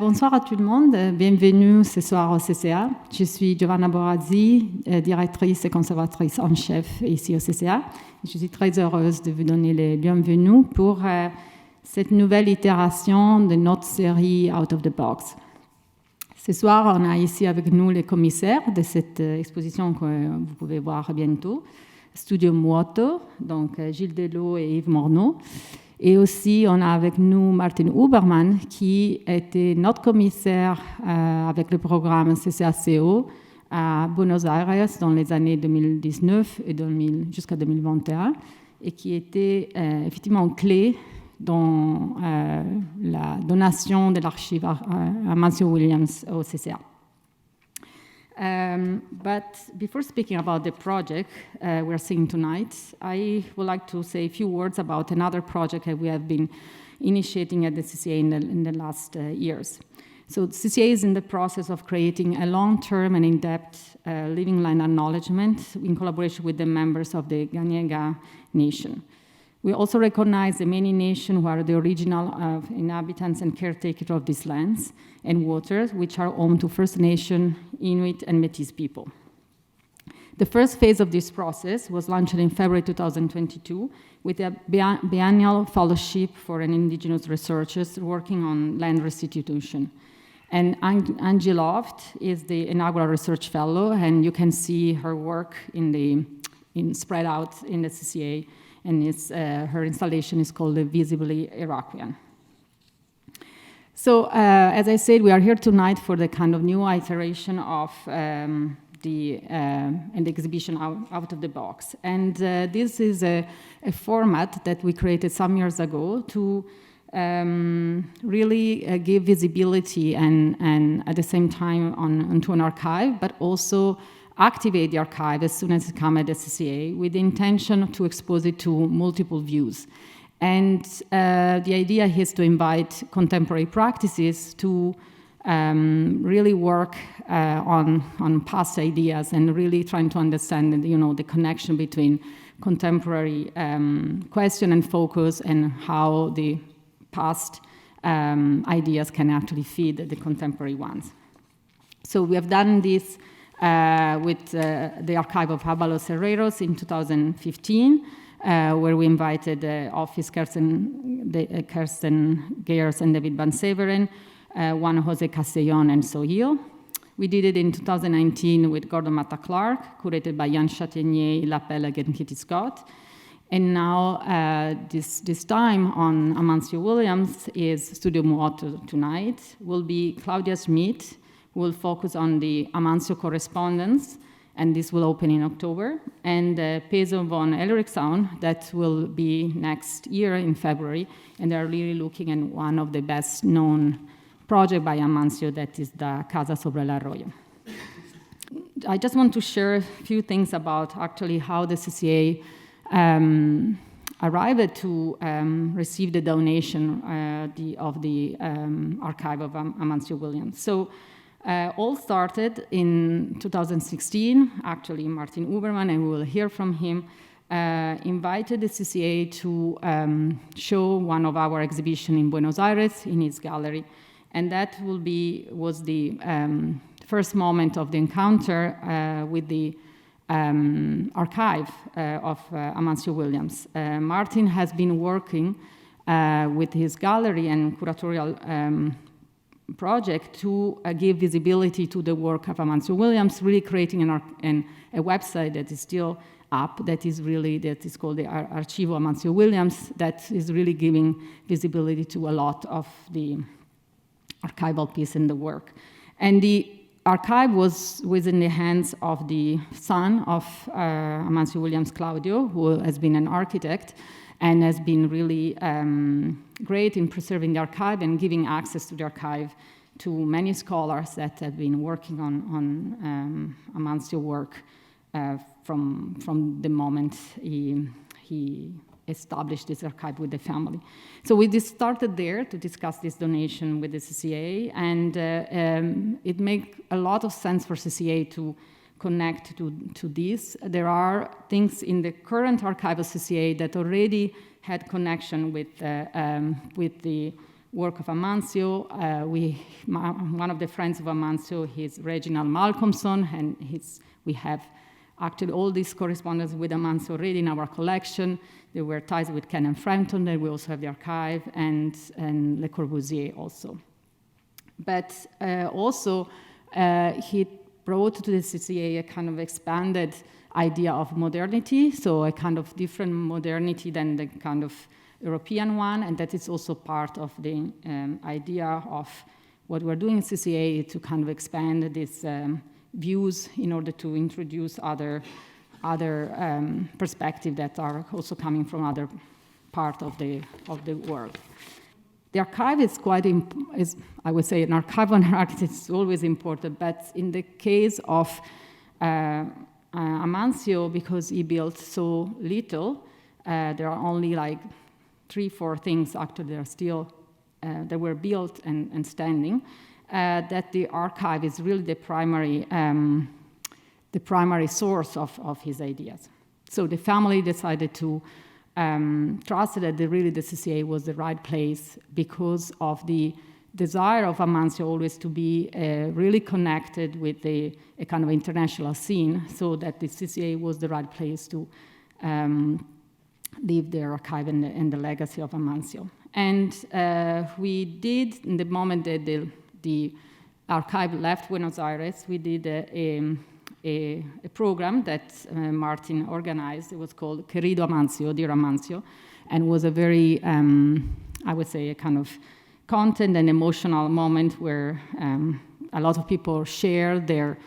Bonsoir à tout le monde, bienvenue ce soir au CCA. Je suis Giovanna Borazzi, directrice et conservatrice en chef ici au CCA. Je suis très heureuse de vous donner les bienvenus pour cette nouvelle itération de notre série Out of the Box. Ce soir, on a ici avec nous les commissaires de cette exposition que vous pouvez voir bientôt, Studio Muoto, donc Gilles et Yves Moreau. Et aussi, on a avec nous Martin Huberman, qui était notre commissaire avec le programme CCACO à Buenos Aires dans les années 2019 et jusqu'à 2021, et qui était effectivement clé dans la donation de l'archive à Amancio Williams au CCA. But before speaking about the project we're seeing tonight, I would like to say a few words about another project that we have been initiating at the CCA in the last years. So the CCA is in the process of creating a long-term and in-depth living land acknowledgement in collaboration with the members of the Ganyega Nation. We also recognize the many nations who are the original inhabitants and caretakers of these lands and waters, which are home to First Nation, Inuit, and Métis people. The first phase of this process was launched in February 2022 with a biennial fellowship for indigenous researchers working on land restitution. And Angie Loft is the inaugural research fellow, and you can see her work spread out in the CCA. And her installation is called the Visibly Iraqian. So, as I said, we are here tonight for the kind of new iteration of the exhibition out of the box. And this is a format that we created some years ago to really give visibility and at the same time onto an archive, but also activate the archive as soon as it comes at the CCA with the intention to expose it to multiple views. And the idea is to invite contemporary practices to really work on past ideas and really trying to understand, the connection between contemporary question and focus and how the past ideas can actually feed the contemporary ones. So we have done this with the archive of Ábalos Herreros in 2015, where we invited Office Kirsten Geyers and David Van Severen, Juan Jose Castellón, and Sohil. We did it in 2019 with Gordon Matta Clark, curated by Jan Chatenier, Lapelle, and Kitty Scott. And now, this time on Amancio Williams is Studio Muoto tonight, will be Claudia Schmidt, will focus on the Amancio correspondence, and this will open in October, and Peso von Elriksson, that will be next year in February, and they're really looking at one of the best known projects by Amancio, that is the Casa sobre el Arroyo. I just want to share a few things about actually how the CCA arrived to receive the donation of the archive of Amancio Williams. So, all started in 2016. Actually, Martin Huberman, and we will hear from him, invited the CCA to show one of our exhibitions in Buenos Aires in his gallery. And that was the first moment of the encounter with the archive of Amancio Williams. Martin has been working with his gallery and curatorial project to give visibility to the work of Amancio Williams, really creating a website that is still up, that is called the Archivo Amancio Williams, that is really giving visibility to a lot of the archival piece in the work. And the archive was in the hands of the son of Amancio Williams, Claudio, who has been an architect, and has been really great in preserving the archive and giving access to the archive to many scholars that have been working on Amancio work from the moment he established this archive with the family. So we just started there to discuss this donation with the CCA, and it makes a lot of sense for CCA to connect to this. There are things in the current archive of CCA that already had connection with the work of Amancio. One of the friends of Amancio is Reginald Malcolmson, and we have actually all this correspondence with Amancio already in our collection. There were ties with Ken and Frampton, then we also have the archive, and Le Corbusier also. But also, he brought to the CCA a kind of expanded idea of modernity, so a kind of different modernity than the kind of European one, and that is also part of the idea of what we're doing in CCA to kind of expand these views in order to introduce other perspectives that are also coming from other part of the world. The archive is I would say, an archive on architecture is always important, but in the case of Amancio, because he built so little, there are only like 3-4 things actually that were built and standing, that the archive is really the primary source of his ideas. So the family decided to trust that the CCA was the right place because of the desire of Amancio always to be really connected with a kind of international scene, so that the CCA was the right place to leave the archive and the legacy of Amancio. And we did, in the moment that the archive left Buenos Aires, we did a program that Martin organized. It was called Querido Amancio, Dear Amancio, and was a very, I would say, a kind of content and emotional moment where a lot of people share their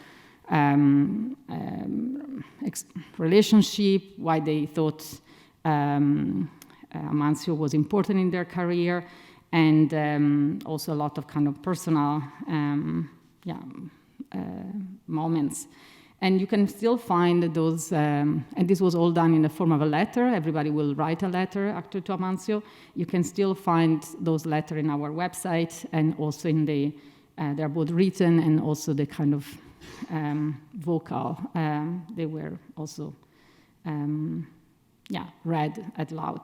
relationship, why they thought Amancio was important in their career, and also a lot of kind of personal moments. And you can still find those, and this was all done in the form of a letter. Everybody will write a letter actually to Amancio. You can still find those letters in our website, and also in they're both written and also the kind of vocal. They were also, read out loud.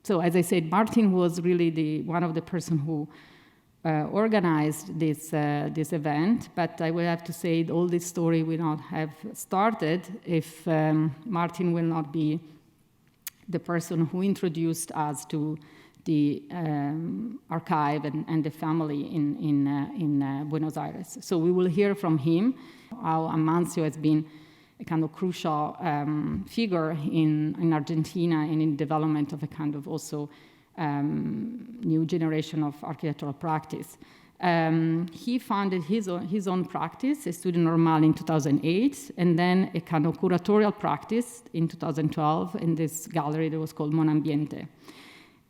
So as I said, Martin was really one of the person who organized this event, but I will have to say all this story will not have started if Martin will not be the person who introduced us to the archive and the family in Buenos Aires. So we will hear from him how Amancio has been a kind of crucial figure in Argentina and in development of a kind of also new generation of architectural practice. He founded his own practice, a Studio Normal, in 2008, and then a kind of curatorial practice in 2012 in this gallery that was called Mon Ambiente.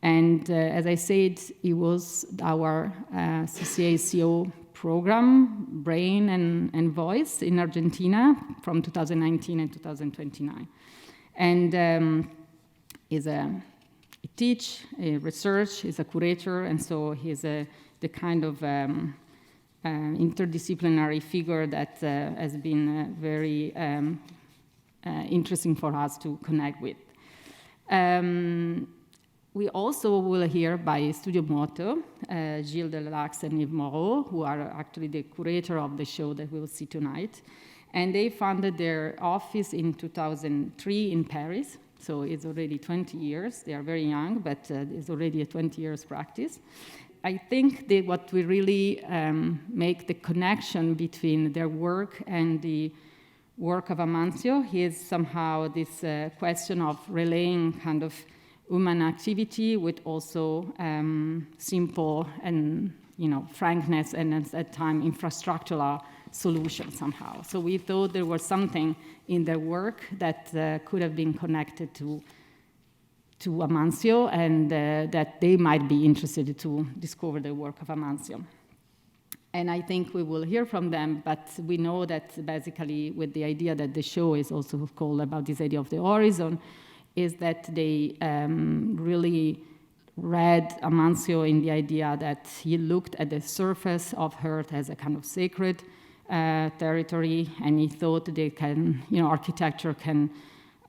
And as I said, it was our CCA CO program, brain and voice in Argentina from 2019 and 2029. And he teach, research, he's a curator, and so he's the kind of interdisciplinary figure that has been very interesting for us to connect with. We also will hear by Studio Muoto, Gilles Delalex and Yves Moreau, who are actually the curator of the show that we will see tonight. And they founded their office in 2003 in Paris. So it's already 20 years. They are very young, but it's already a 20 years practice. I think what we really make the connection between their work and the work of Amancio is somehow this question of relaying kind of human activity with also simple and frankness and at that time infrastructural solution somehow. So we thought there was something in their work that could have been connected to Amancio, and that they might be interested to discover the work of Amancio. And I think we will hear from them, but we know that basically with the idea that the show is also called about this idea of the horizon, is that they really read Amancio in the idea that he looked at the surface of Earth as a kind of sacred territory, and he thought they can, architecture can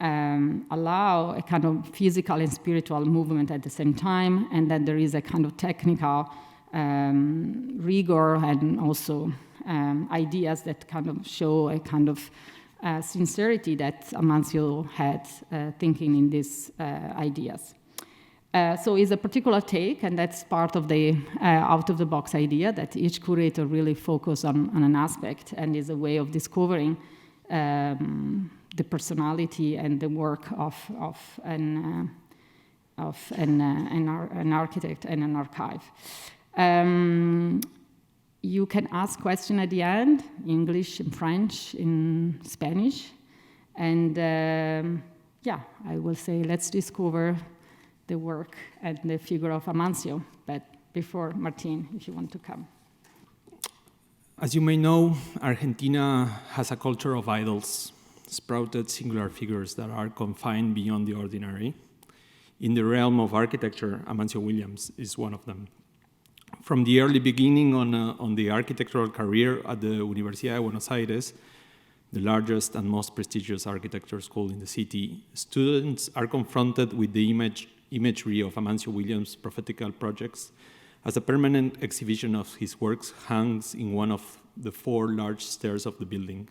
allow a kind of physical and spiritual movement at the same time, and that there is a kind of technical rigor and also ideas that kind of show a kind of sincerity that Amancio had thinking in these ideas. So it's a particular take, and that's part of the out-of-the-box idea that each curator really focus on an aspect and is a way of discovering the personality and the work of an architect and an archive. You can ask questions at the end, English, in French, in Spanish. And yeah, I will say let's discover the work and the figure of Amancio. But before, Martin, if you want to come. As you may know, Argentina has a culture of idols, sprouted singular figures that are confined beyond the ordinary. In the realm of architecture, Amancio Williams is one of them. From the early beginning on the architectural career at the Universidad de Buenos Aires, the largest and most prestigious architecture school in the city, students are confronted with the imagery of Amancio Williams' prophetical projects, as a permanent exhibition of his works hangs in one of the 4 large stairs of the building.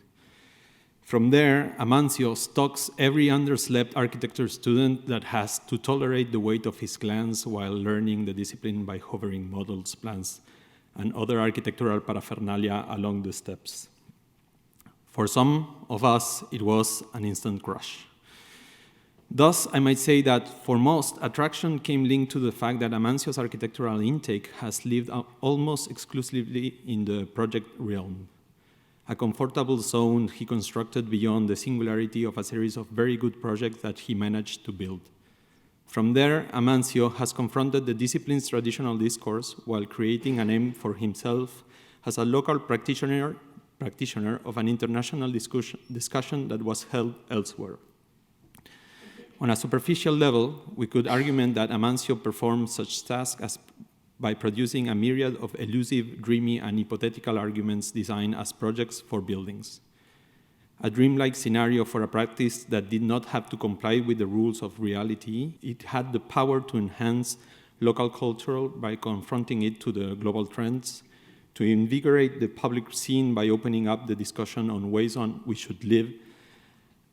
From there, Amancio stalks every underslept architecture student that has to tolerate the weight of his glance while learning the discipline by hovering models, plans, and other architectural paraphernalia along the steps. For some of us, it was an instant crush. Thus, I might say that for most, attraction came linked to the fact that Amancio's architectural intake has lived almost exclusively in the project realm, a comfortable zone he constructed beyond the singularity of a series of very good projects that he managed to build. From there, Amancio has confronted the discipline's traditional discourse while creating a name for himself as a local practitioner of an international discussion that was held elsewhere. On a superficial level, we could argument that Amancio performed such tasks as by producing a myriad of elusive, dreamy, and hypothetical arguments designed as projects for buildings. A dreamlike scenario for a practice that did not have to comply with the rules of reality, it had the power to enhance local culture by confronting it to the global trends, to invigorate the public scene by opening up the discussion on ways on we should live,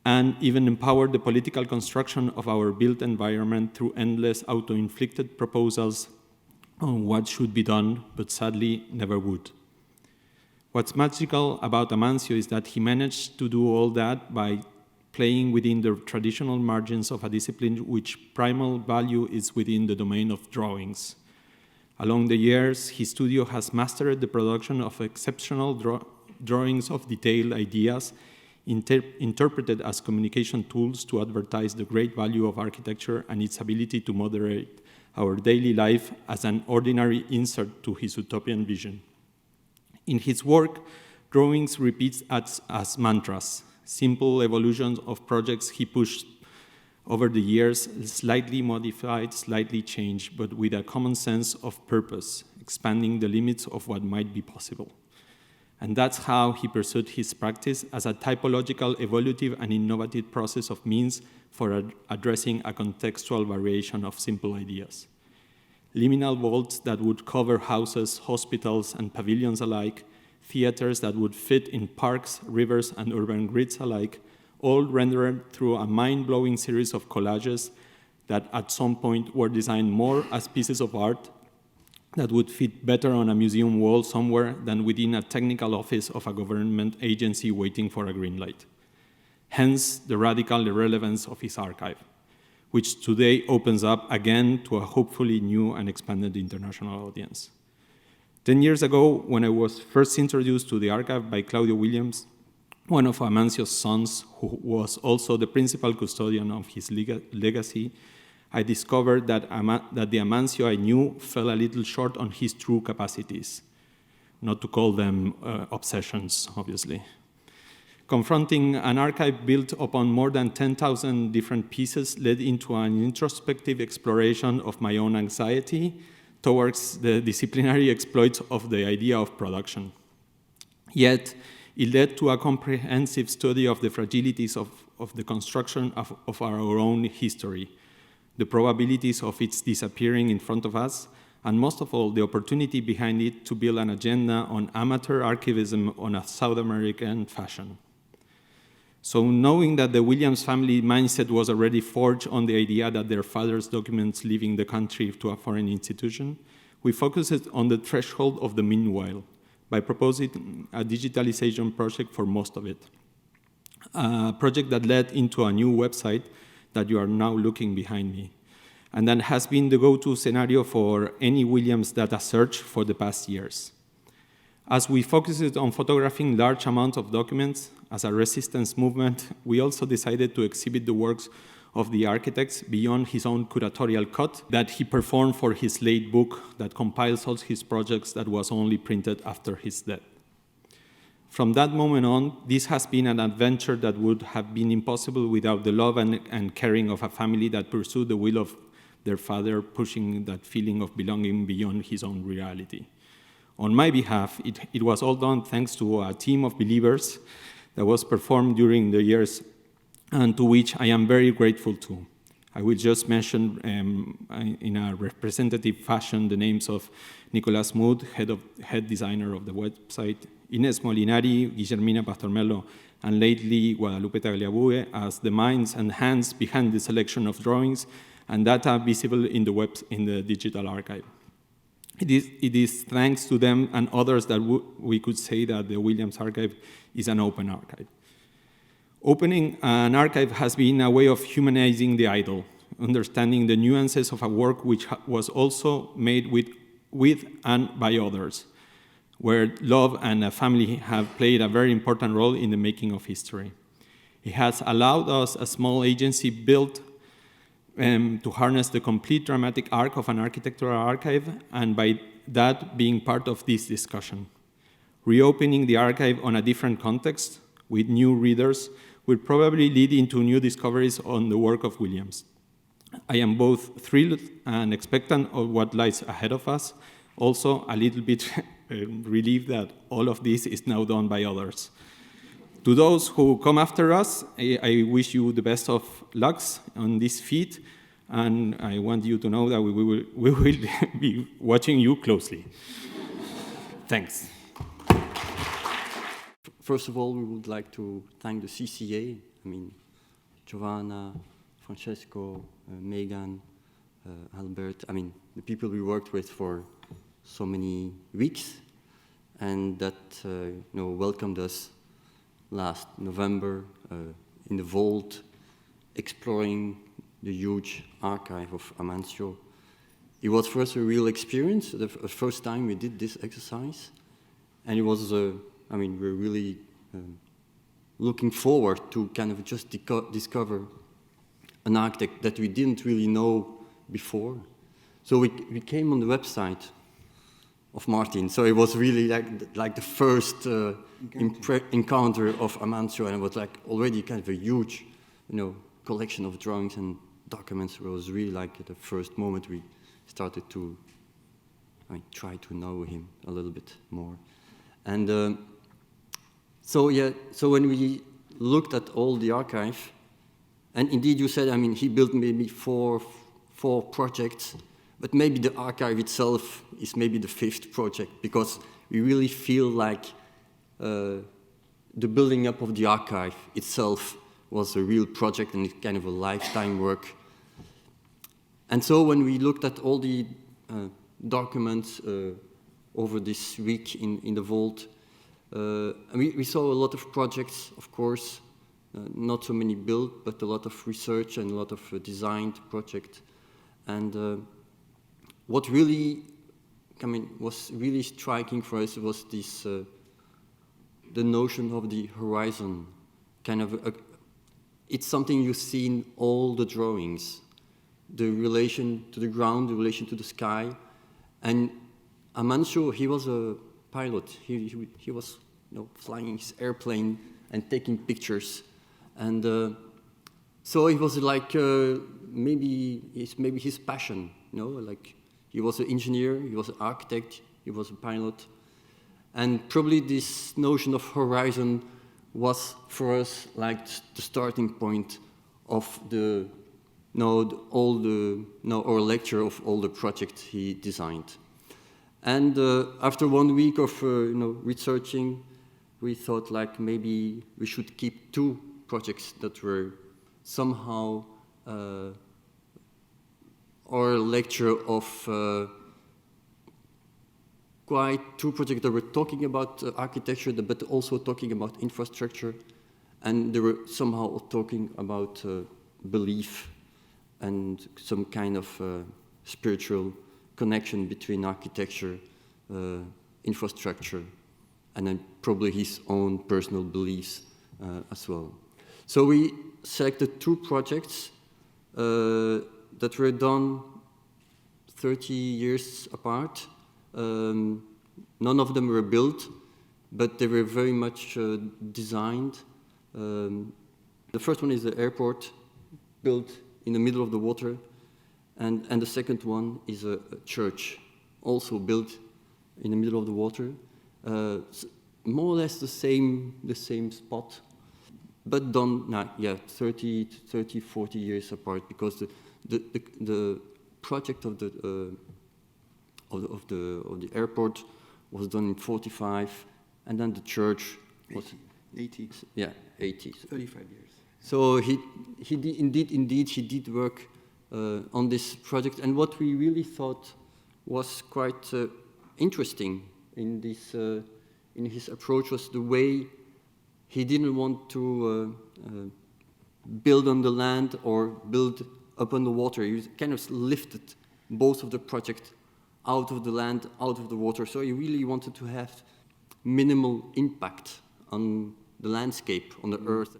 and even empower the political construction of our built environment through endless auto-inflicted proposals on what should be done, but sadly never would. What's magical about Amancio is that he managed to do all that by playing within the traditional margins of a discipline which primal value is within the domain of drawings. Along the years, his studio has mastered the production of exceptional drawings of detailed ideas interpreted as communication tools to advertise the great value of architecture and its ability to moderate our daily life as an ordinary insert to his utopian vision. In his work, drawings repeat as mantras, simple evolutions of projects he pushed over the years, slightly modified, slightly changed, but with a common sense of purpose, expanding the limits of what might be possible. And that's how he pursued his practice as a typological, evolutive, and innovative process of means for addressing a contextual variation of simple ideas. Liminal vaults that would cover houses, hospitals, and pavilions alike, theaters that would fit in parks, rivers, and urban grids alike, all rendered through a mind-blowing series of collages that at some point were designed more as pieces of art that would fit better on a museum wall somewhere than within a technical office of a government agency waiting for a green light. Hence, the radical irrelevance of his archive, which today opens up again to a hopefully new and expanded international audience. 10 years ago, when I was first introduced to the archive by Claudio Williams, one of Amancio's sons, who was also the principal custodian of his legacy, I discovered that the Amancio I knew fell a little short on his true capacities, not to call them obsessions, obviously. Confronting an archive built upon more than 10,000 different pieces led into an introspective exploration of my own anxiety towards the disciplinary exploits of the idea of production. Yet, it led to a comprehensive study of the fragilities of the construction of our own history, the probabilities of its disappearing in front of us, and most of all, the opportunity behind it to build an agenda on amateur archivism on a South American fashion. So knowing that the Williams family mindset was already forged on the idea that their father's documents leaving the country to a foreign institution, we focused on the threshold of the meanwhile by proposing a digitalization project for most of it. A project that led into a new website that you are now looking behind me, and that has been the go-to scenario for any Williams data search for the past years. As we focused on photographing large amounts of documents as a resistance movement, we also decided to exhibit the works of the architects beyond his own curatorial cut that he performed for his late book that compiles all his projects that was only printed after his death. From that moment on, this has been an adventure that would have been impossible without the love and caring of a family that pursued the will of their father, pushing that feeling of belonging beyond his own reality. On my behalf, it was all done thanks to a team of believers that was performed during the years and to which I am very grateful to. I will just mention in a representative fashion the names of Nicolas Mood, head designer of the website, Ines Molinari, Guillermina Pastormello, and lately Guadalupe Tagliabue as the minds and hands behind the selection of drawings and data visible in the digital archive. It is thanks to them and others that we could say that the Williams Archive is an open archive. Opening an archive has been a way of humanizing the idol, understanding the nuances of a work which was also made with and by others, where love and a family have played a very important role in the making of history. It has allowed us, a small agency built to harness the complete dramatic arc of an architectural archive, and by that being part of this discussion. Reopening the archive on a different context with new readers will probably lead into new discoveries on the work of Williams. I am both thrilled and expectant of what lies ahead of us, also a little bit relieved that all of this is now done by others. To those who come after us, I wish you the best of lucks on this feat, and I want you to know that we will be watching you closely. Thanks. First of all, we would like to thank the CCA, Giovanna, Francesco, Megan, Albert, the people we worked with for so many weeks, and that welcomed us last November in the vault, exploring the huge archive of Amancio. It was for us a real experience, the first time we did this exercise, and it was, we're really looking forward to kind of just discover an architect that we didn't really know before. So we came on the website of Martin, so it was really like the first encounter of Amancio, and it was like already kind of a huge, collection of drawings and documents. It was really like the first moment we started to try to know him a little bit more. And so when we looked at all the archive, and indeed you said, he built maybe four projects, but maybe the archive itself is maybe the fifth project, because we really feel like the building up of the archive itself was a real project and it's kind of a lifetime work. And so when we looked at all the documents over this week in the vault, we saw a lot of projects, of course, not so many built, but a lot of research and a lot of designed projects. And what really, was really striking for us was this, the notion of the horizon. It's something you see in all the drawings, the relation to the ground, the relation to the sky. And Amancio, he was a pilot. He was flying his airplane and taking pictures. And so it was like maybe his passion, like he was an engineer, he was an architect, he was a pilot. And probably this notion of horizon was for us like the starting point of our lecture of all the projects he designed. And after 1 week of researching, we thought like maybe we should keep 2 projects that were somehow our lecture of quite 2 projects that were talking about architecture, but also talking about infrastructure, and they were somehow talking about belief and some kind of spiritual connection between architecture, infrastructure, and then probably his own personal beliefs as well. So we selected 2 projects that were done 30 years apart. None of them were built, but they were very much designed. The first one is the airport, built in the middle of the water, and the second one is a church, also built in the middle of the water. More or less the same spot, but done 30, 40 years apart, because the project of the airport was done in 45, and then the church was 80. Yeah, 80. 35 years. So he did work on this project, and what we really thought was quite interesting in this in his approach was the way he didn't want to build on the land or build up on the water. He kind of lifted both of the projects out of the land, out of the water. So he really wanted to have minimal impact on the landscape, on the earth.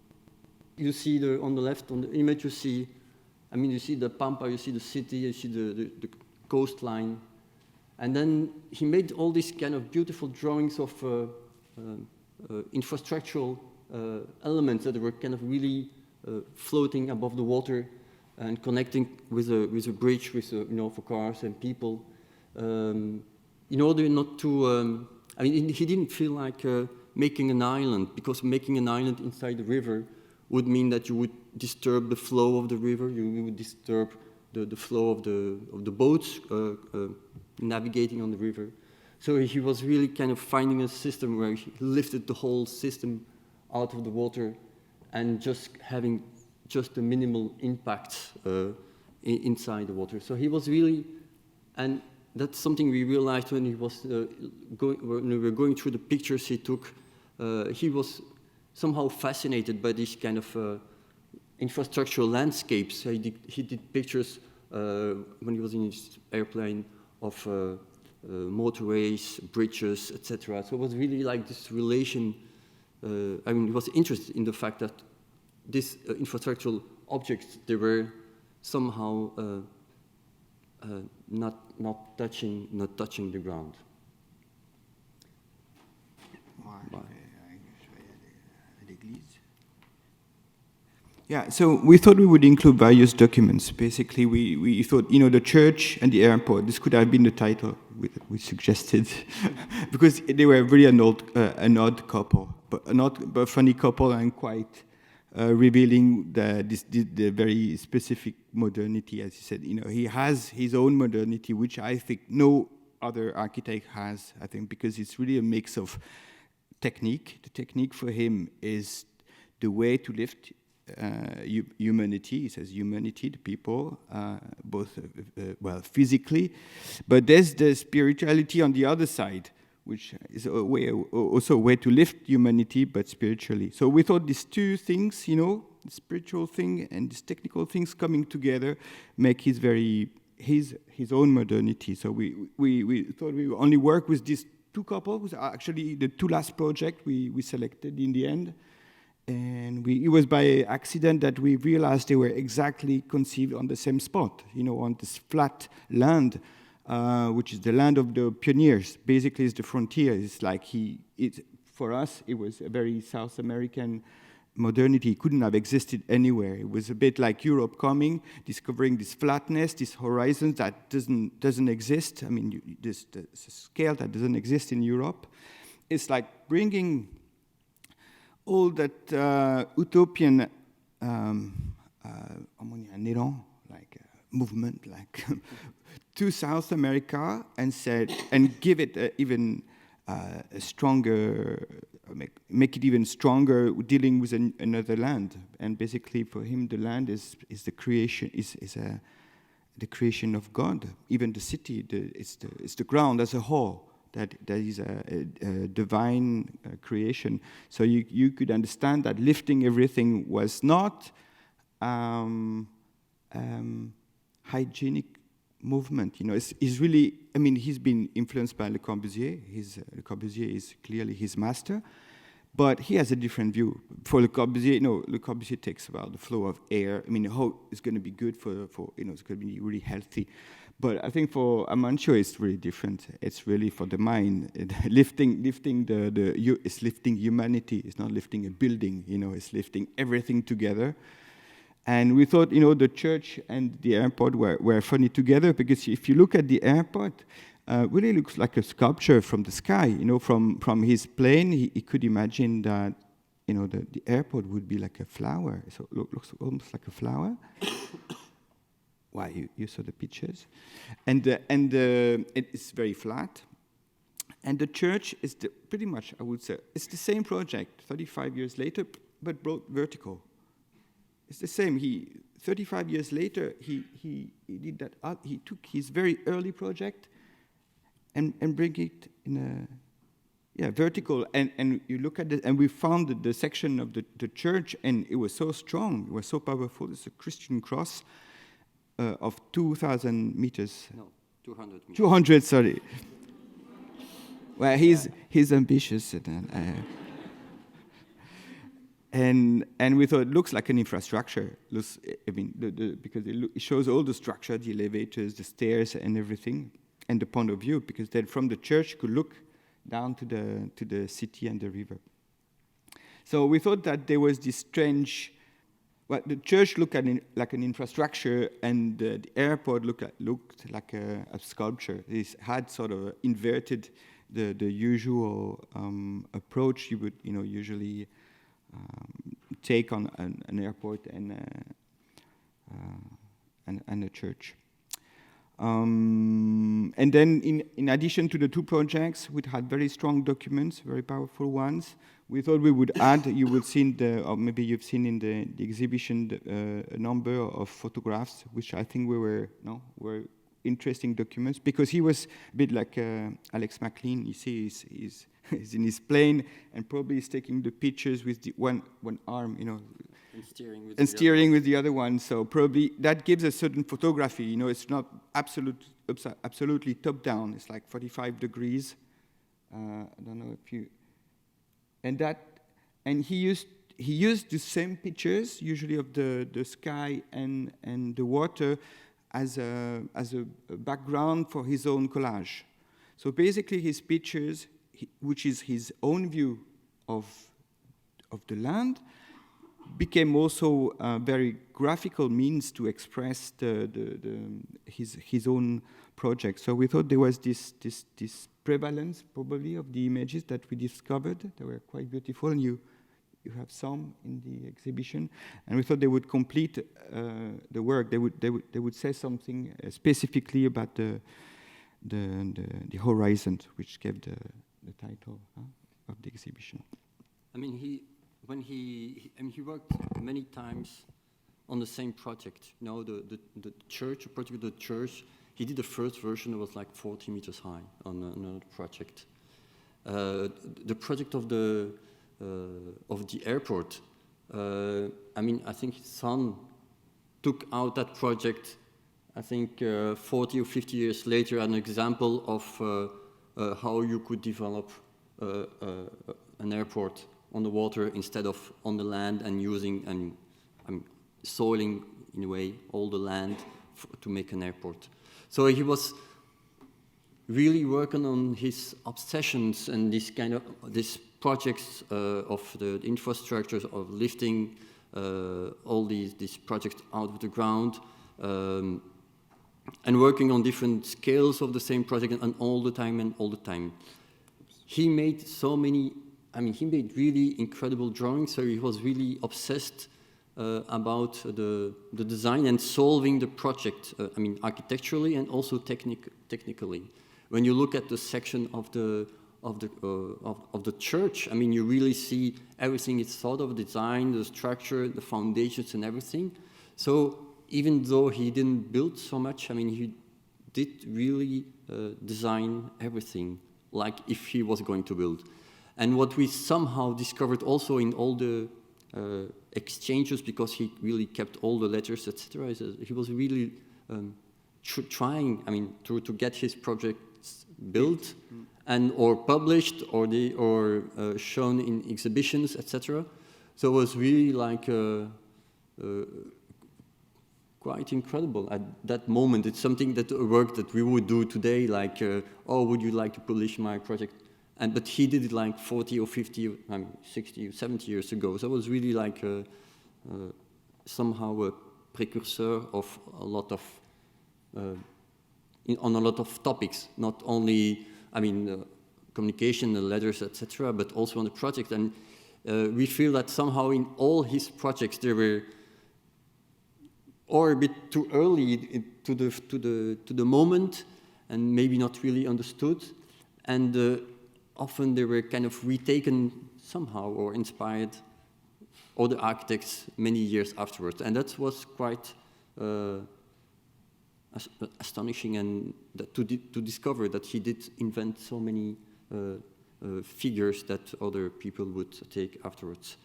You see on the left, on the image, you see the Pampa, you see the city, you see the coastline. And then he made all these kind of beautiful drawings of infrastructural elements that were kind of really floating above the water and connecting with a bridge, for cars and people. In order not to, he didn't feel like making an island, because making an island inside the river would mean that you would disturb the flow of the river, you would disturb the flow of the boats navigating on the river. So he was really kind of finding a system where he lifted the whole system out of the water and just having just a minimal impact inside the water. So he was really, and that's something we realized when he was when we were going through the pictures he took. He was somehow fascinated by these kind of infrastructural landscapes. He did pictures when he was in his airplane of motorways, bridges, etc. So it was really like this relation. He was interested in the fact that these infrastructural objects, they were somehow not touching the ground. Yeah, so we thought we would include various documents. Basically, we thought, the church and the airport, this could have been the title we suggested, because they were really an odd couple, but a funny couple, and quite revealing the very specific modernity, as you said. He has his own modernity, which I think no other architect has, I think, because it's really a mix of technique. The technique for him is the way to lift humanity. He says humanity, the people, both physically, but there's the spirituality on the other side, which is also a way to lift humanity, but spiritually. So we thought these two things, the spiritual thing and these technical things coming together, make his own modernity. So we thought we would only work with these two couples. Actually, the two last projects we selected in the end. And it was by accident that we realized they were exactly conceived on the same spot, on this flat land, which is the land of the pioneers. Basically, it's the frontier. It's like for us, it was a very South American modernity. It couldn't have existed anywhere. It was a bit like Europe coming, discovering this flatness, this horizon that doesn't exist. This scale that doesn't exist in Europe. is like bringing all that utopian like movement, like to South America, and said, and give it even a stronger, make it even stronger, dealing with another land. And basically, for him, the land is the creation, the creation of God. Even the city, it's the ground as a whole. That is a divine creation. So you could understand that lifting everything was not hygienic movement. You know, it's really. I mean, he's been influenced by Le Corbusier. Le Corbusier is clearly his master, but he has a different view. For Le Corbusier, Le Corbusier takes about the flow of air. I mean, how it's going to be good for it's going to be really healthy. But I think for Amancio, it's really different. It's really for the mind. Lifting it's lifting humanity. It's not lifting a building. It's lifting everything together. And we thought, the church and the airport were funny together, because if you look at the airport, really looks like a sculpture from the sky. From his plane, he could imagine that, the airport would be like a flower. So it looks almost like a flower. Wow, you saw the pictures, and it's very flat, and the church is pretty much, I would say, it's the same project 35 years later, but brought vertical. It's the same. 35 years later, he did that. He took his very early project and bring it in a vertical, and you look at it, and we found the section of the church, and it was so strong, it was so powerful. It's a Christian cross. Of 2,000 meters. No, 200 meters. 200, sorry. Well, he's ambitious. And we thought it looks like an infrastructure. Because it shows all the structure, the elevators, the stairs, and everything, and the point of view. Because then from the church you could look down to the city and the river. So we thought that there was this strange. Well, the church looked at it like an infrastructure, and the airport looked like a sculpture. It had sort of inverted the usual approach you would usually take on an airport and a church. And then, in addition to the two projects, we had very strong documents, very powerful ones. We thought we would add, you would see or maybe you've seen in the exhibition, a number of photographs, which I think were interesting documents, because he was a bit like Alex McLean. You see, he's in his plane, and probably he's taking the pictures with the one arm, and steering with the other one. So probably that gives a certain photography. It's not absolutely top down. It's like 45 degrees. I don't know if you. And he used the same pictures, usually of the sky and the water, as a background for his own collage. So basically, his pictures, which is his own view of the land, became also a very graphical means to express his own project. So we thought there was this prevalence, probably, of the images that we discovered. They were quite beautiful, and you have some in the exhibition. And we thought they would complete the work. They would say something specifically about the horizon, which gave the title of the exhibition. I mean, he worked many times on the same project. The church, a particular church. He did the first version that was like 40 meters high on another project. The project of the airport. I think his son took out that project. I think 40 or 50 years later, an example of how you could develop an airport on the water instead of on the land, and using soiling in a way all the land to make an airport. So he was really working on his obsessions and these projects of the infrastructures, of lifting all these projects out of the ground, and working on different scales of the same project, and all the time. he made so many, I mean, he made really incredible drawings, so he was really obsessed about the design and solving the project, I mean, architecturally and also technically. When you look at the section of the church, I mean, you really see everything is thought of, design, the structure, the foundations and everything. So even though he didn't build so much, I mean, he did really design everything, like if he was going to build. And what we somehow discovered also in all the exchanges, because he really kept all the letters, etc., he was really trying, I mean, to get his projects built and or published or shown in exhibitions, etc. So it was really like quite incredible at that moment. It's something that work that we would do today, like, oh, would you like to publish my project? But he did it like 40 or 50, I mean, 60 or 70 years ago. So it was really like somehow a precursor of a lot of, on a lot of topics, not only, I mean, communication, the letters, etc., but also on the project. And we feel that somehow in all his projects there were, or a bit too early to the moment, and maybe not really understood, and often they were kind of retaken somehow or inspired other architects many years afterwards, and that was quite astonishing, and to discover that he did invent so many figures that other people would take afterwards.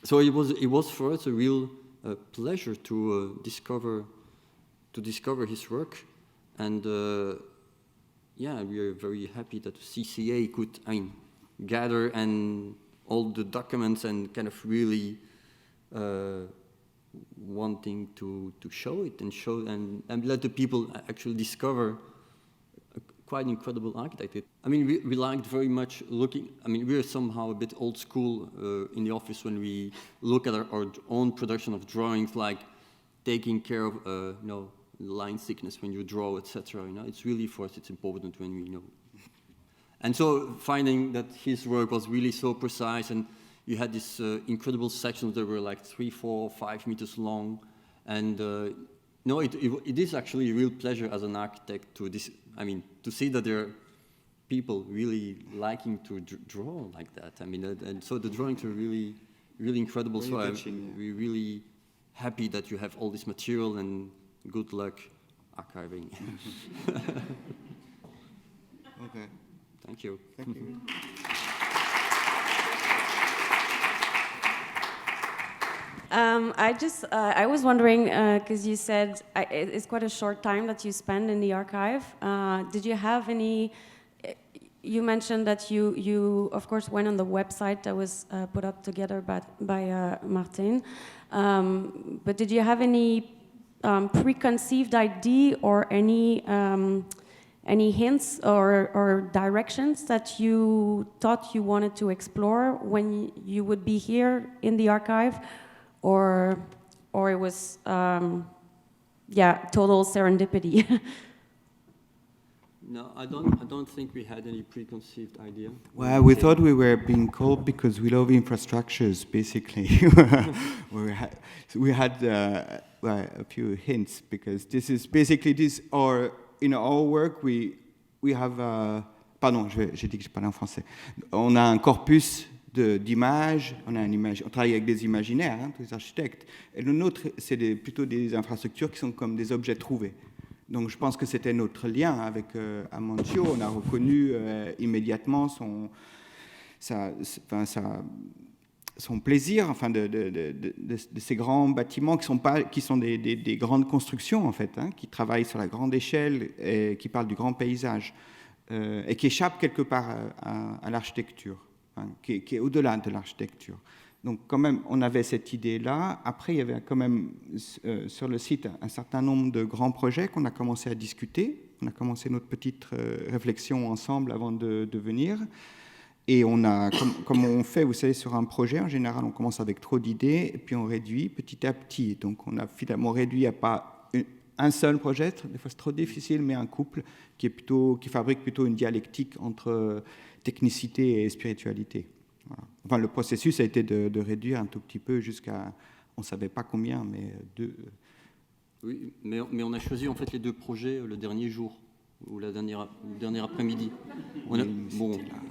So it was for us a real pleasure to discover his work, and yeah, we are very happy that CCA could, I mean, gather and all the documents and kind of really wanting to show it and show and let the people actually discover a quite incredible architect. I mean, we liked very much looking, I mean, we're somehow a bit old school in the office when we look at our own production of drawings, like taking care of, you know, line thickness when you draw, etc. You know, it's really for us, it's important when we know. And so finding that his work was really so precise, and you had these incredible sections that were like 3, 4, 5 meters long, and no, it is actually a real pleasure as an architect to to see that there are people really liking to draw like that. I mean, and so the drawings are really, really incredible. Really so we're really happy that you have all this material, and good luck archiving. Okay. Thank you. Thank you. I was wondering, because you said it's quite a short time that you spend in the archive. Did you have any, you mentioned that you of course went on the website that was put up together by Martin, but did you have any preconceived idea or any hints or directions that you thought you wanted to explore when you would be here in the archive, or it was total serendipity? No, I don't think we had any preconceived idea. Well, we thought we were being called because we love infrastructures, basically. we had a few hints, because this is basically this, or in our work, we have, pardon, j'ai dit que je parlais en français. On a un corpus d'images, on travaille avec des imaginaires, hein, tous les architectes, et le nôtre, c'est plutôt des infrastructures qui sont comme des objets trouvés. Donc je pense que c'était notre lien avec Amancio. On a reconnu immédiatement son plaisir, enfin de ces grands bâtiments qui sont des grandes constructions en fait, hein, qui travaillent sur la grande échelle et qui parlent du grand paysage et qui échappent quelque part à l'architecture, hein, qui est au-delà de l'architecture. Donc quand même, on avait cette idée-là. Après, il y avait quand même sur le site un certain nombre de grands projets qu'on a commencé à discuter. On a commencé notre petite réflexion ensemble avant de venir. Et on a, comme on fait, vous savez, sur un projet, en général, on commence avec trop d'idées et puis on réduit petit à petit. Donc on a finalement réduit à pas un seul projet, des fois c'est trop difficile, mais un couple qui fabrique plutôt une dialectique entre technicité et spiritualité. Voilà. Enfin, le processus a été de réduire un tout petit peu jusqu'à, on ne savait pas combien, mais deux. Oui, mais on a choisi en fait les deux projets le dernier jour ou le dernier après-midi.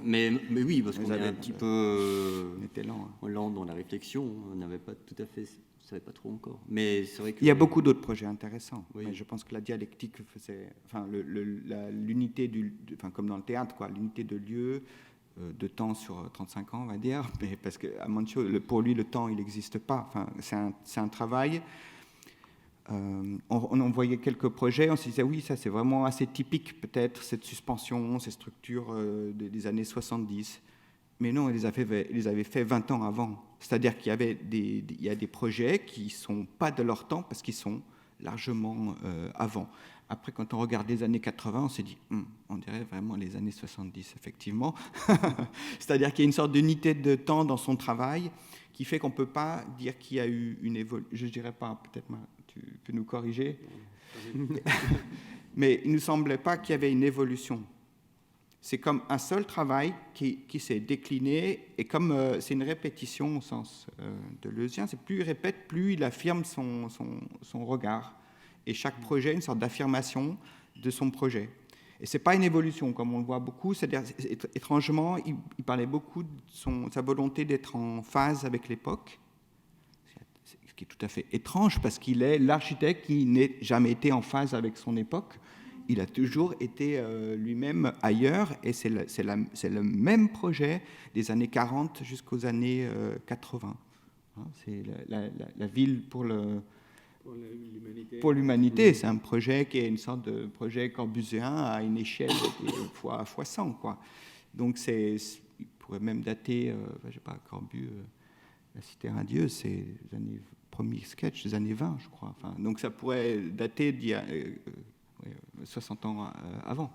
Mais oui, parce qu'on est un petit peu lent dans la réflexion. On n'avait pas tout à fait, on ne savait pas trop encore. Mais c'est vrai que il y a beaucoup d'autres projets intéressants. Oui. Mais je pense que la dialectique faisait, enfin, l'unité enfin, comme dans le théâtre, quoi, l'unité de lieu, de temps sur 35 ans, on va dire. Mais parce que Amancio, pour lui, le temps, il n'existe pas. Enfin, c'est un travail. On voyait quelques projets, on se disait oui, ça c'est vraiment assez typique peut-être, cette suspension, ces structures des années 70. Mais non, ils les avaient fait 20 ans avant. C'est-à-dire qu'il y a des projets qui ne sont pas de leur temps parce qu'ils sont largement avant. Après, quand on regarde les années 80, on s'est dit, on dirait vraiment les années 70, effectivement. C'est-à-dire qu'il y a une sorte d'unité de temps dans son travail qui fait qu'on ne peut pas dire qu'il y a eu une évolution. Je ne dirais pas, peut-être tu peux nous corriger. Mais il ne nous semblait pas qu'il y avait une évolution. C'est comme un seul travail qui s'est décliné, et comme c'est une répétition au sens deleuzien, c'est plus il répète, plus il affirme son regard. Et chaque projet, une sorte d'affirmation de son projet. Et ce n'est pas une évolution, comme on le voit beaucoup. C'est-à-dire, étrangement, il parlait beaucoup de sa volonté d'être en phase avec l'époque, ce qui est tout à fait étrange, parce qu'il est l'architecte qui n'a jamais été en phase avec son époque. Il a toujours été lui-même ailleurs, et c'est le même projet des années 40 jusqu'aux années 80. C'est la ville pour l'humanité. C'est un projet qui est une sorte de projet corbuséen à une échelle fois 100, quoi. Donc il pourrait même dater, je ne sais pas, Corbu, la cité radieuse, c'est les années, premier sketch des années 20, je crois. Enfin, donc ça pourrait dater d'il y a 60 ans avant.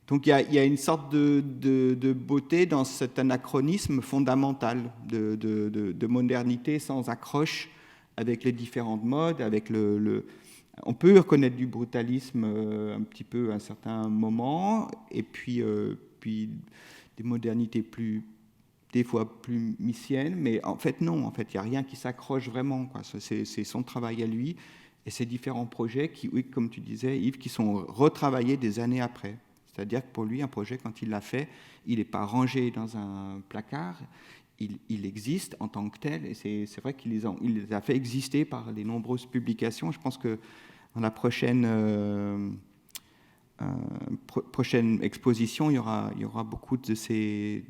Donc il y a une sorte de beauté dans cet anachronisme fondamental de modernité sans accroche avec les différentes modes, avec on peut reconnaître du brutalisme un petit peu à un certain moment, et puis des modernités des fois plus missiennes, mais en fait non, il n'y a rien qui s'accroche vraiment, quoi. C'est son travail à lui, et ces différents projets qui, oui, comme tu disais, Yves, qui sont retravaillés des années après. C'est-à-dire que pour lui, un projet, quand il l'a fait, il n'est pas rangé dans un placard, il existe en tant que tel, et c'est vrai qu'il les a fait exister par les nombreuses publications. Je pense que dans la prochaine exposition, il y aura beaucoup de ces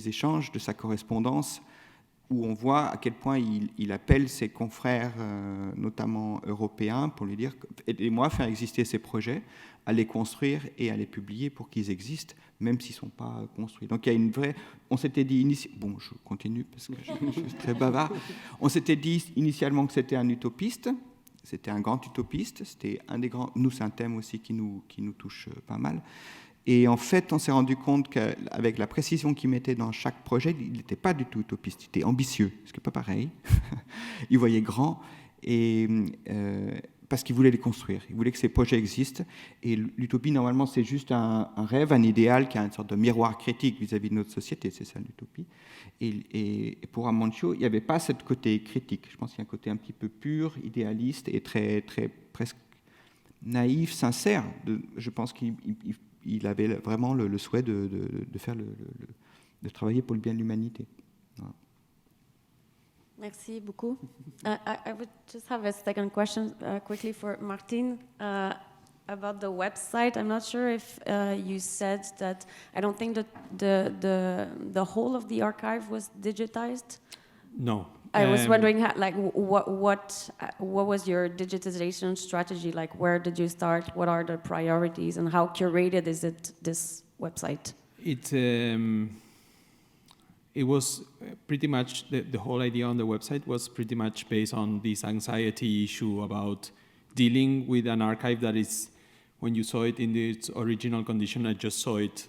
échanges, de sa correspondance, où on voit à quel point il appelle ses confrères, notamment européens, pour lui dire « aidez-moi à faire exister ces projets, à les construire et à les publier pour qu'ils existent, même s'ils ne sont pas construits. » Donc il y a une vraie... On s'était dit... Bon, je continue parce que je suis très bavard. On s'était dit initialement que c'était un utopiste, c'était un grand utopiste, c'était un des grands... Nous, c'est un thème aussi qui nous touche pas mal. Et en fait, on s'est rendu compte qu'avec la précision qu'il mettait dans chaque projet, il n'était pas du tout utopiste, il était ambitieux, ce qui n'est pas pareil. Il voyait grand, et, parce qu'il voulait les construire, il voulait que ces projets existent. Et l'utopie, normalement, c'est juste un rêve, un idéal qui a une sorte de miroir critique vis-à-vis de notre société, c'est ça l'utopie. Et pour Amancio, il n'y avait pas ce côté critique. Je pense qu'il y a un côté un petit peu pur, idéaliste, et très, très presque naïf, sincère. Je pense qu'il avait vraiment le souhait de faire de travailler pour le bien de l'humanité. Voilà. Merci beaucoup. I would just have a second question quickly for Martin about the website. I'm not sure if you said that. I don't think that the whole of the archive was digitized. No. I was wondering, what was your digitization strategy? Like, where did you start? What are the priorities, and how curated is this website? It was pretty much the whole idea on the website was pretty much based on this anxiety issue about dealing with an archive that is, when you saw it in its original condition, I just saw it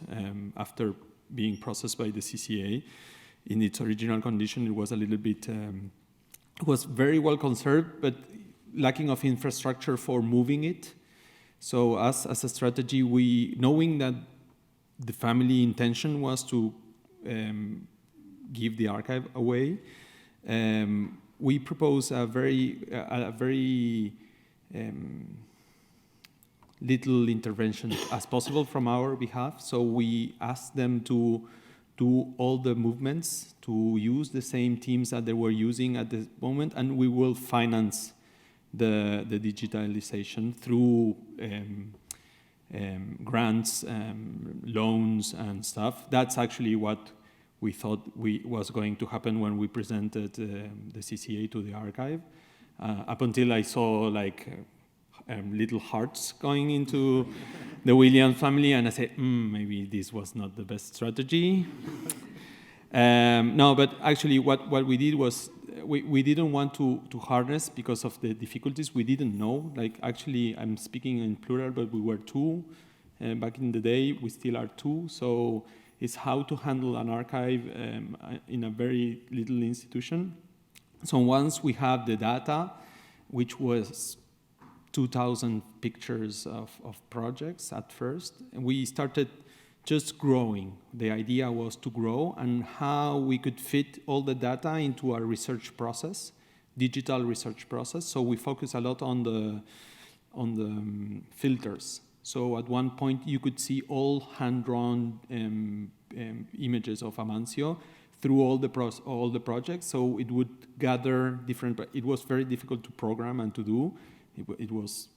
after being processed by the CCA. In its original condition, it was a little bit, it was very well conserved, but lacking of infrastructure for moving it. So as a strategy, we, knowing that the family intention was to give the archive away, we propose a very little intervention as possible from our behalf. So we asked them to do all the movements, to use the same teams that they were using at the moment, and we will finance the digitalization through grants, loans, and stuff. That's actually what we thought was going to happen when we presented the CCA to the archive. Up until I saw like little hearts going into the Williams family, and I said, maybe this was not the best strategy. No, but actually what we did was we didn't want to harness because of the difficulties. We didn't know. Like, actually, I'm speaking in plural, but we were two. Back in the day, we still are two. So it's how to handle an archive in a very little institution. So once we have the data, which was 2,000 pictures of projects at first, and we started just growing. The idea was to grow and how we could fit all the data into our research process, digital research process. So we focus a lot on the filters. So at one point you could see all hand-drawn images of Amancio through all the projects. So it would gather different. It was very difficult to program and to do. It was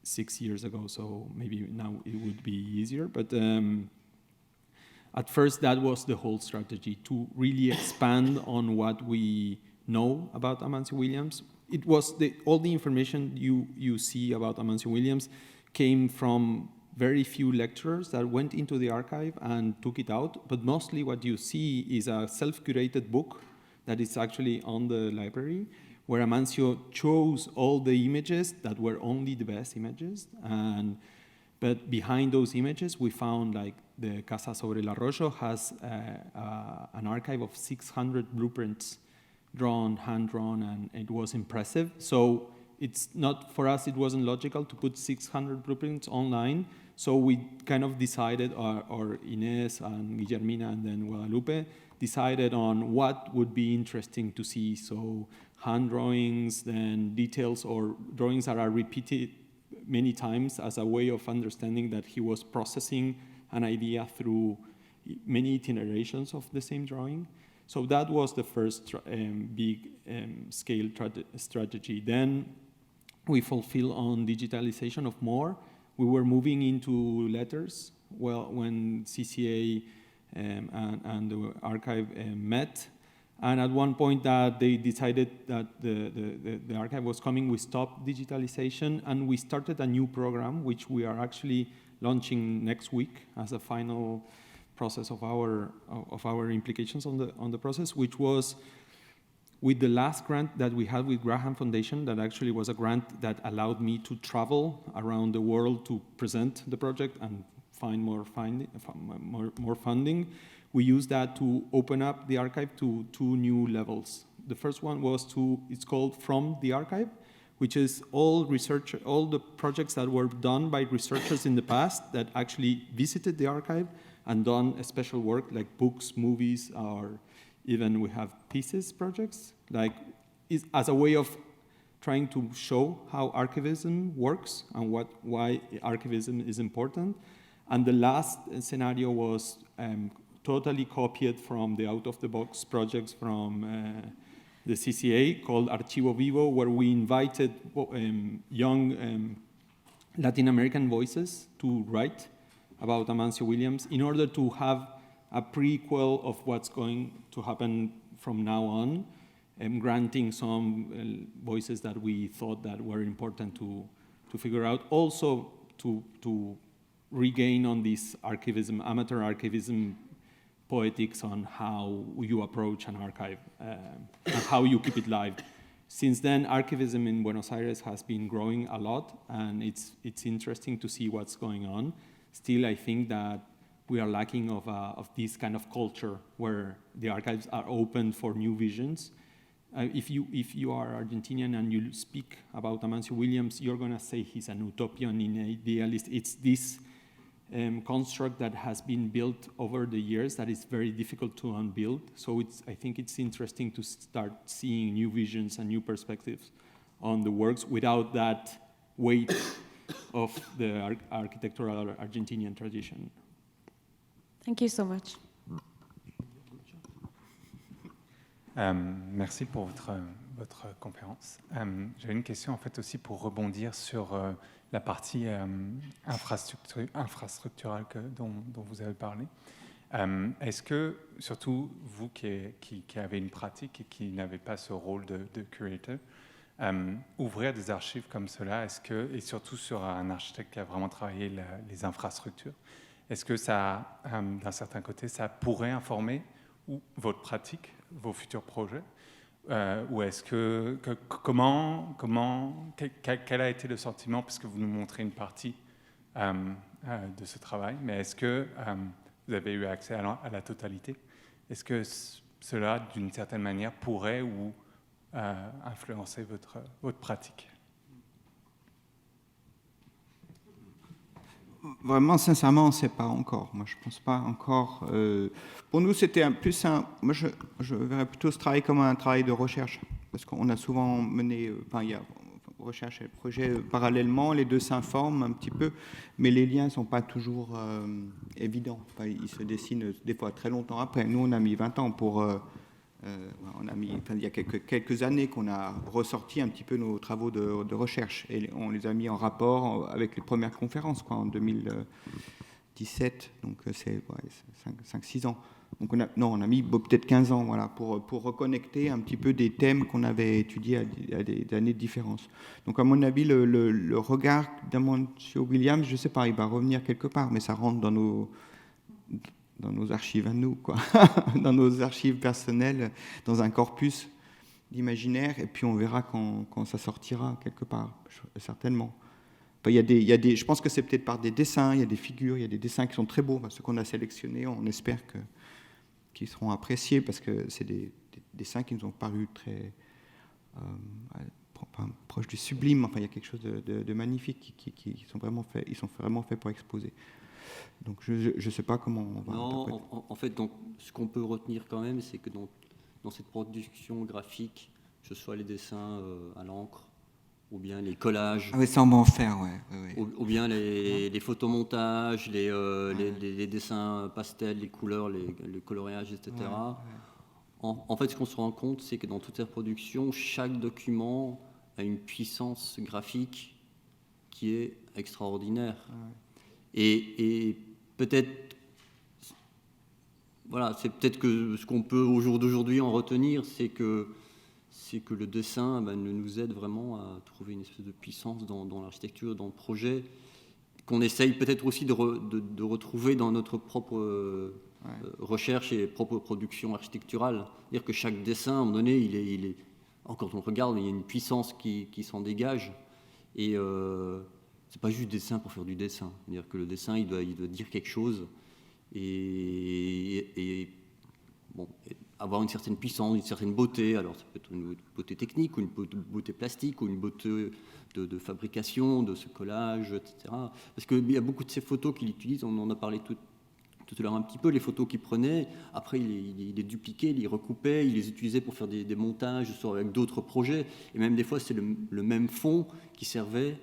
6 years ago, so maybe now it would be easier. But at first, that was the whole strategy, to really expand on what we know about Amancio Williams. It was all the information you see about Amancio Williams came from very few lecturers that went into the archive and took it out. But mostly what you see is a self-curated book that is actually on the library, where Amancio chose all the images that were only the best images. But behind those images, we found like the Casa sobre el Arroyo has an archive of 600 blueprints hand-drawn, and it was impressive. So it's not, for us, it wasn't logical to put 600 blueprints online. So we kind of decided, or Inés and Guillermina and then Guadalupe decided on what would be interesting to see. So hand drawings, then details, or drawings that are repeated many times as a way of understanding that he was processing an idea through many iterations of the same drawing. So that was the first big scale strategy. Then we fulfill on digitalization of more. We were moving into letters. Well, when CCA and the archive met, and at one point that they decided that the archive was coming, we stopped digitalization and we started a new program, which we are actually launching next week as a final process of our implications on the process, which was with the last grant that we had with Graham Foundation, that actually was a grant that allowed me to travel around the world to present the project and find more funding. We used that to open up the archive to 2 new levels. The first one was it's called From the Archive, which is all the projects that were done by researchers in the past that actually visited the archive and done a special work like books, movies, or even we have pieces projects, like as a way of trying to show how archivism works and why archivism is important. And the last scenario was totally copied from the out-of-the-box projects from the CCA called Archivo Vivo, where we invited young Latin American voices to write about Amancio Williams in order to have a prequel of what's going to happen from now on, granting some voices that we thought that were important to figure out. Also to regain on this archivism, amateur archivism poetics on how you approach an archive and how you keep it live. Since then, archivism in Buenos Aires has been growing a lot, and it's interesting to see what's going on. Still, I think that we are lacking of this kind of culture where the archives are open for new visions. if you are Argentinian and you speak about Amancio Williams, you're going to say he's an utopian, an idealist. It's this construct that has been built over the years that is very difficult to unbuild. So I think it's interesting to start seeing new visions and new perspectives on the works without that weight of the architectural Argentinian tradition. Thank you so much. Merci pour votre conférence. J'avais une question en fait aussi pour rebondir sur la partie infrastructurale dont vous avez parlé. Est-ce que, surtout vous qui avez une pratique et qui n'avez pas ce rôle de curator, ouvrir des archives comme cela, et surtout sur un architecte qui a vraiment travaillé les infrastructures, est-ce que ça, d'un certain côté, ça pourrait informer votre pratique, vos futurs projets, ou est-ce quel a été le sentiment, puisque vous nous montrez une partie de ce travail, mais est-ce que vous avez eu accès à la totalité? Est-ce que cela, d'une certaine manière, pourrait ou influencer votre pratique? Vraiment, sincèrement, on ne sait pas encore. Moi, je ne pense pas encore. Pour nous, c'était moi, je verrais plutôt ce travail comme un travail de recherche. Parce qu'on a souvent mené, il y a recherche et projet parallèlement, les deux s'informent un petit peu, mais les liens ne sont pas toujours évidents. Ils se dessinent des fois très longtemps après. Nous, on a mis 20 ans pour... il y a quelques années qu'on a ressorti un petit peu nos travaux de recherche et on les a mis en rapport avec les premières conférences en 2017, donc c'est 5-6 ans. Donc on a mis peut-être 15 ans pour reconnecter un petit peu des thèmes qu'on avait étudiés à des années de différence. Donc à mon avis, le regard d'Amancio Williams, je ne sais pas, il va revenir quelque part, mais ça rentre dans nos archives à nous, dans nos archives personnelles, dans un corpus d'imaginaire, et puis on verra quand ça sortira quelque part, certainement. Je pense que c'est peut-être par des dessins, il y a des figures, il y a des dessins qui sont très beaux, ceux qu'on a sélectionnés, on espère qu'ils seront appréciés, parce que c'est des dessins qui nous ont paru très proches du sublime, il y a quelque chose de magnifique, qui sont vraiment faits pour exposer. Donc je ne sais pas comment on va... Non, en fait, donc, ce qu'on peut retenir quand même, c'est que dans cette production graphique, que ce soit les dessins à l'encre, ou bien les collages... Ah oui, ça on va en faire, ouais. Ou bien les photomontages, les dessins pastels, les couleurs, les coloriages, etc. Ouais. En fait, ce qu'on se rend compte, c'est que dans toute cette production, chaque document a une puissance graphique qui est extraordinaire. Ouais. Et peut-être, c'est peut-être que ce qu'on peut au jour d'aujourd'hui en retenir, c'est que le dessin nous aide vraiment à trouver une espèce de puissance dans l'architecture, dans le projet, qu'on essaye peut-être aussi de retrouver dans notre propre recherche et propre production architecturale. C'est-à-dire que chaque dessin, à un moment donné, quand on le regarde, il y a une puissance qui s'en dégage. Et c'est pas juste dessin pour faire du dessin. C'est-à-dire que le dessin, il doit dire quelque chose et avoir une certaine puissance, une certaine beauté. Alors ça peut être une beauté technique, ou une beauté plastique, ou une beauté de fabrication, de ce collage, etc. Parce qu'il y a beaucoup de ces photos qu'il utilise, on en a parlé tout à l'heure un petit peu, les photos qu'il prenait, après il les dupliquait, il les recoupait, il les utilisait pour faire des montages avec d'autres projets, et même des fois c'est le même fond qui servait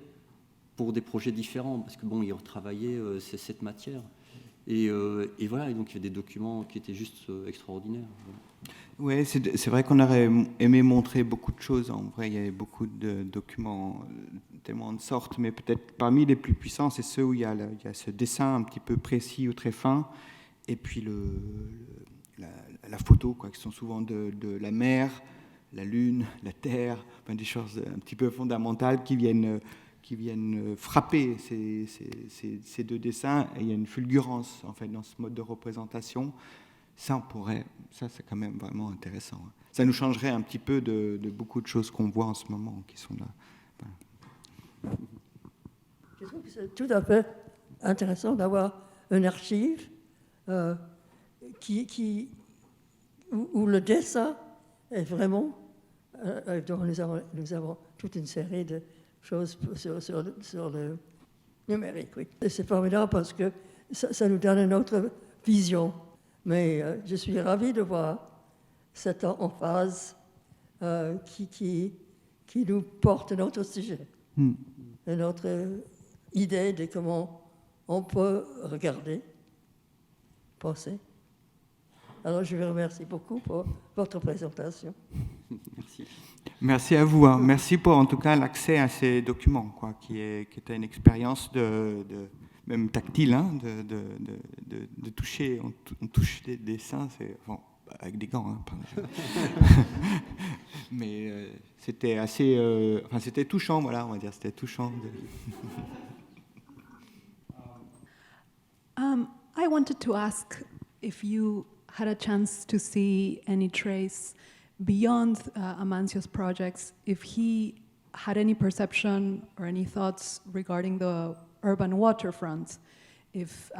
pour des projets différents, parce que il retravaillait cette matière. Et voilà, et donc il y a des documents qui étaient juste extraordinaires. Oui, c'est vrai qu'on aurait aimé montrer beaucoup de choses. En vrai, il y avait beaucoup de documents tellement de sortes, mais peut-être parmi les plus puissants, c'est ceux où il y a ce dessin un petit peu précis ou très fin, et puis la photo, qui sont souvent de la mer, la lune, la terre, des choses un petit peu fondamentales qui viennent frapper ces deux dessins, et il y a une fulgurance en fait dans ce mode de représentation. Ça c'est quand même vraiment intéressant. Ça nous changerait un petit peu de beaucoup de choses qu'on voit en ce moment qui sont là. Voilà. Je trouve que c'est tout à fait intéressant d'avoir une archive où le dessin est vraiment dont nous avons toute une série de choses sur le numérique. Oui. Et c'est formidable parce que ça nous donne une autre vision. Mais je suis ravi de voir cette emphase qui nous porte notre sujet, et notre idée de comment on peut regarder, penser. Alors je vous remercie beaucoup pour votre présentation. Merci. Merci à vous. Hein. Merci pour en tout cas l'accès à ces documents, quoi, qui était une expérience même tactile, hein, de toucher. On touche des dessins, bon, avec des gants, hein, mais c'était assez, c'était touchant, voilà, on va dire, c'était touchant. I wanted to ask if you had a chance to see any trace beyond Amancio's projects, if he had any perception or any thoughts regarding the urban waterfront, if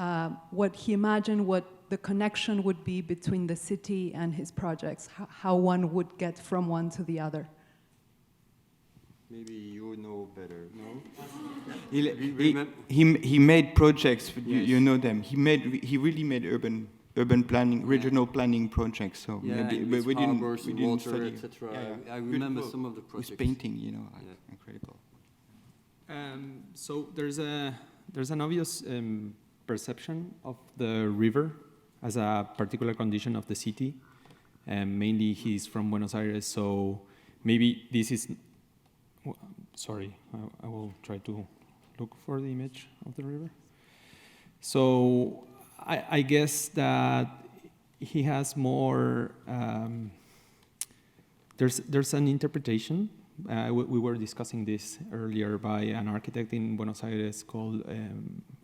what he imagined, what the connection would be between the city and his projects, how one would get from one to the other. Maybe you know better, no? He made projects, Yes. you know them. He really made urban planning, regional planning projects. So Yeah, but we didn't study. etc. Yeah. I remember some of the projects. With painting, you know, Yeah. incredible. So there's an obvious perception of the river as a particular condition of the city. Mainly he's from Buenos Aires, so maybe this is, sorry, I will try to look for the image of the river. So I guess that he has more, there's an interpretation. We were discussing this earlier by an architect in Buenos Aires called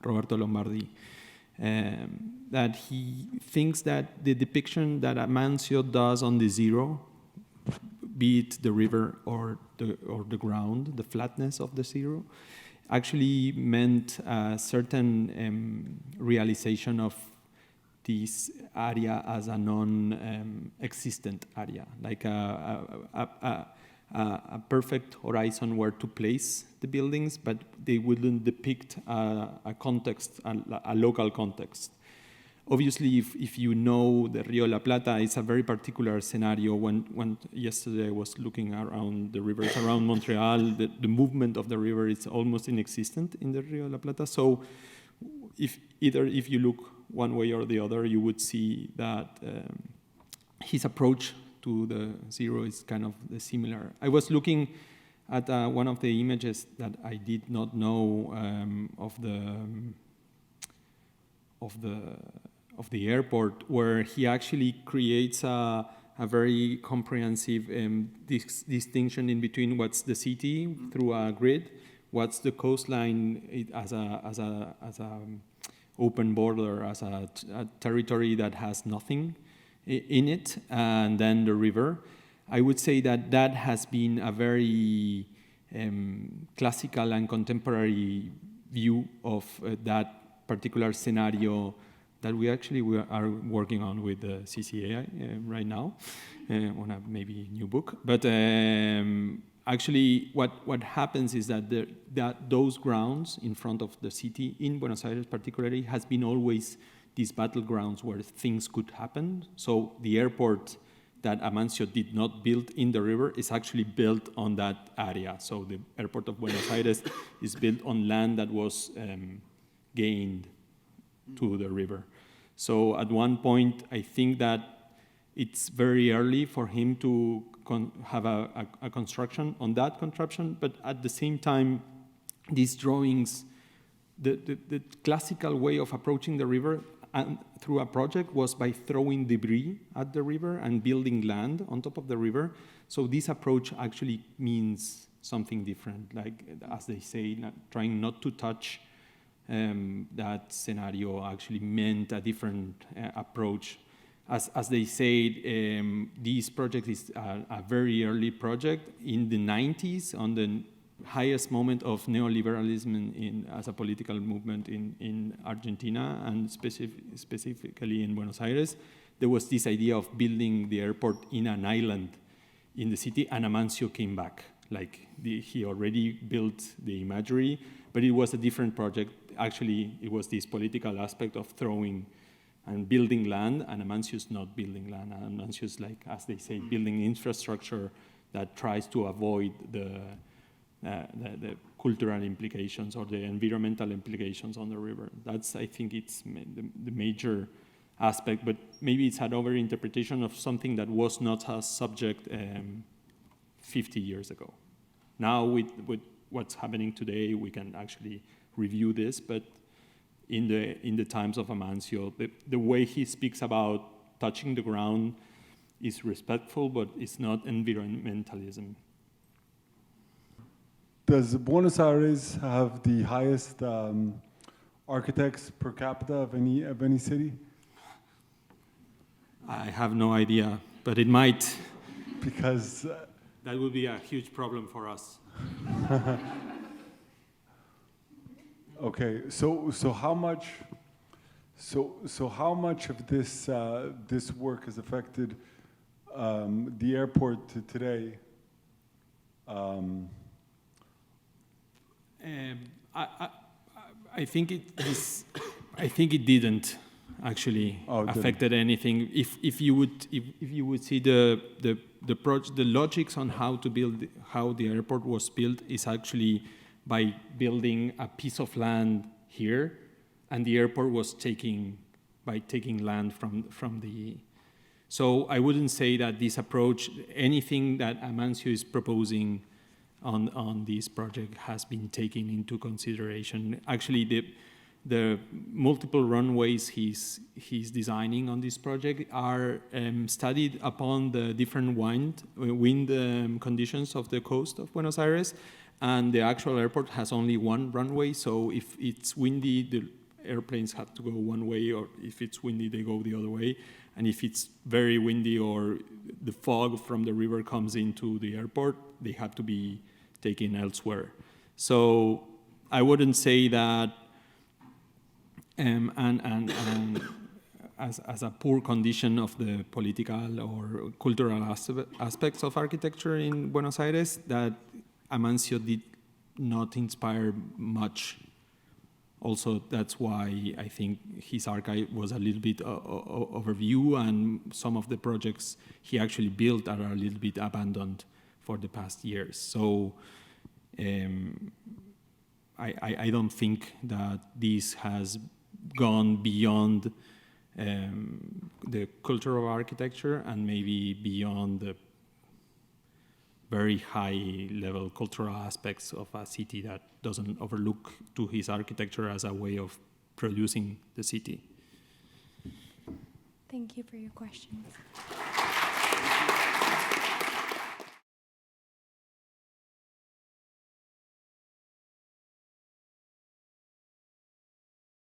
Roberto Lombardi, that he thinks that the depiction that Amancio does on the zero, be it the river or the ground, the flatness of the zero, actually meant a certain realization of this area as a non-existent area, like a perfect horizon where to place the buildings, but they wouldn't depict a context, a local context. Obviously, if you know the Rio La Plata, it's a very particular scenario. When yesterday I was looking around the rivers around Montreal, the movement of the river is almost inexistent in the Rio La Plata. So if you look one way or the other, you would see that his approach to the zero is kind of similar. I was looking at one of the images that I did not know of the airport, where he actually creates a very comprehensive distinction in between what's the city through a grid, what's the coastline as a open border, as a territory that has nothing in it, and then the river. I would say that has been a very classical and contemporary view of that particular scenario that we are working on with the CCA right now on a maybe new book. But actually, what happens is that those grounds in front of the city, in Buenos Aires particularly, has been always these battlegrounds where things could happen. So the airport that Amancio did not build in the river is actually built on that area. So the airport of Buenos Aires is built on land that was gained to the river. So at one point, I think that it's very early for him to have a construction on that contraption, but at the same time, these drawings, the classical way of approaching the river and through a project was by throwing debris at the river and building land on top of the river. So this approach actually means something different, like as they say, trying not to touch. That scenario actually meant a different approach. As they said, this project is a very early project in the 90s, on the highest moment of neoliberalism as a political movement in Argentina, and specifically in Buenos Aires. There was this idea of building the airport in an island in the city, and Amancio came back. Like he already built the imagery, but it was a different project. Actually, it was this political aspect of throwing and building land, and Amancio's not building land. Amancio's, like, as they say, building infrastructure that tries to avoid the cultural implications or the environmental implications on the river. That's, I think, it's the major aspect, but maybe it's an over-interpretation of something that was not a subject 50 years ago. Now, with what's happening today, we can actually review this, but in the times of Amancio, the way he speaks about touching the ground is respectful, but it's not environmentalism. Does Buenos Aires have the highest architects per capita of any city? I have no idea, but it might. Because that would be a huge problem for us. Okay, so how much of this this work has affected the airport today? I think it is. I think it didn't actually affected anything. If you would see the logics on how the airport was built is actually by building a piece of land here, and the airport was taking land from the. So I wouldn't say that this approach, anything that Amancio is proposing on this project has been taken into consideration. Actually, the multiple runways he's designing on this project are studied upon the different wind conditions of the coast of Buenos Aires, and the actual airport has only one runway. So if it's windy, the airplanes have to go one way, or if it's windy, they go the other way. And if it's very windy or the fog from the river comes into the airport, they have to be taken elsewhere. So I wouldn't say that as a poor condition of the political or cultural aspects of architecture in Buenos Aires, that Amancio did not inspire much. Also, that's why I think his archive was a little bit overview, and some of the projects he actually built are a little bit abandoned for the past years. So I don't think that this has gone beyond the culture of architecture and maybe beyond the very high-level cultural aspects of a city that doesn't overlook to his architecture as a way of producing the city. Thank you for your questions.